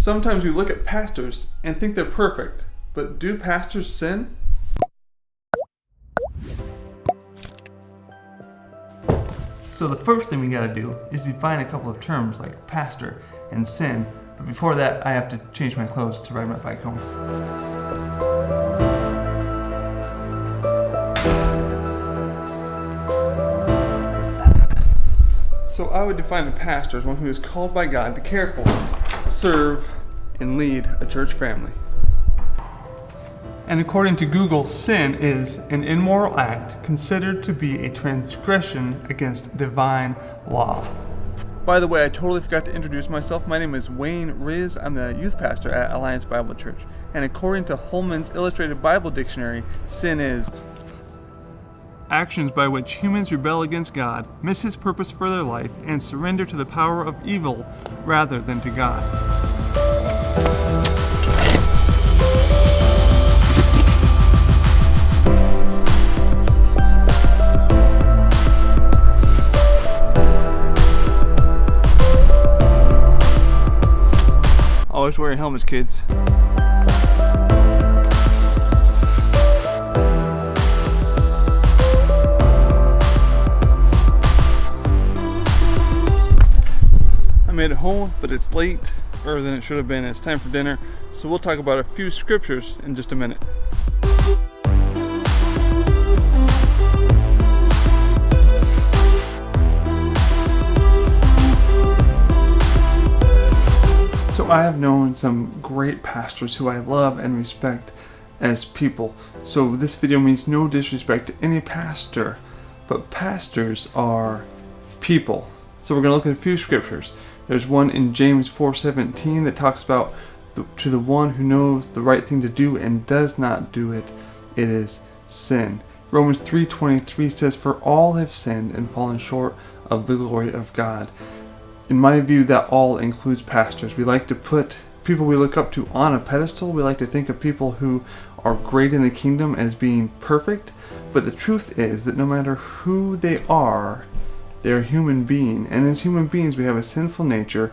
Sometimes we look at pastors and think they're perfect, but do pastors sin? So the first thing we gotta do is define a couple of terms like pastor and sin, but before that I have to change my clothes to ride my bike home. So I would define a pastor as one who is called by God to care for, serve, and lead a church family. And according to Google, sin is an immoral act considered to be a transgression against divine law. By the way, I totally forgot to introduce myself. My name is WayneWrz. I'm the youth pastor at Alliance Bible Church. And according to Holman's Illustrated Bible Dictionary, sin is actions by which humans rebel against God, miss His purpose for their life, and surrender to the power of evil rather than to God. Always wearing helmets, kids. I made it home, but it's late, earlier than it should have been. It's time for dinner, so we'll talk about a few scriptures in just a minute. So I have known some great pastors who I love and respect as people. So this video means no disrespect to any pastor, but pastors are people. So we're going to look at a few scriptures. There's one in James 4:17 that talks about to the one who knows the right thing to do and does not do it, it is sin. Romans 3:23 says, "For all have sinned and fallen short of the glory of God." In my view, that all includes pastors. We like to put people we look up to on a pedestal. We like to think of people who are great in the kingdom as being perfect. But the truth is that no matter who they are, they're a human being. And as human beings, we have a sinful nature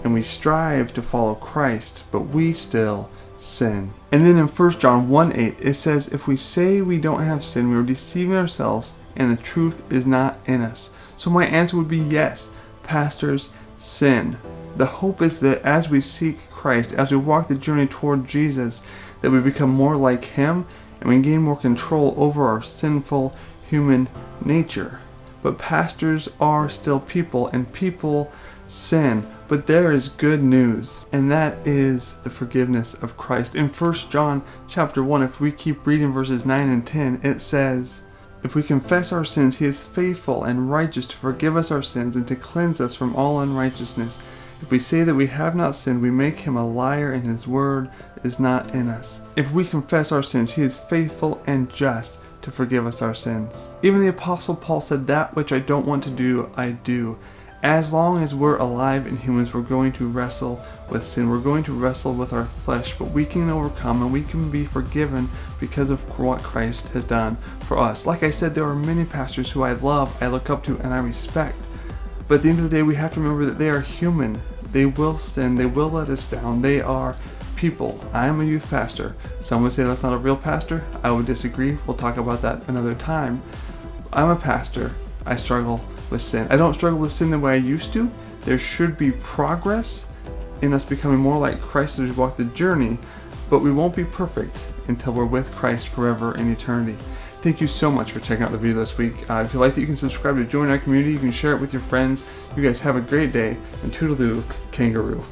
and we strive to follow Christ, but we still sin. And then in 1 John 1:8, it says, "If we say we don't have sin, we are deceiving ourselves and the truth is not in us." So my answer would be yes. Pastors sin. The hope is that as we seek Christ, as we walk the journey toward Jesus, that we become more like Him and we gain more control over our sinful human nature. But pastors are still people and people sin. But there is good news, and that is the forgiveness of Christ. In 1 John chapter 1, if we keep reading verses 9 and 10, it says, "If we confess our sins, He is faithful and righteous to forgive us our sins and to cleanse us from all unrighteousness. If we say that we have not sinned, we make Him a liar and His word is not in us." If we confess our sins, He is faithful and just to forgive us our sins. Even the Apostle Paul said, "That which I don't want to do, I do." As long as we're alive and humans, we're going to wrestle with sin. We're going to wrestle with our flesh, but we can overcome and we can be forgiven because of what Christ has done for us. Like I said, there are many pastors who I love, I look up to, and I respect. But at the end of the day, we have to remember that they are human. They will sin, they will let us down. They are people. I am a youth pastor. Some would say that's not a real pastor. I would disagree. We'll talk about that another time. I'm a pastor. I struggle with sin. I don't struggle with sin the way I used to. There should be progress in us becoming more like Christ as we walk the journey, but we won't be perfect until we're with Christ forever in eternity. Thank you so much for checking out the video this week. If you liked it, you can subscribe to join our community. You can share it with your friends. You guys have a great day, and toodaloo, kangaroo.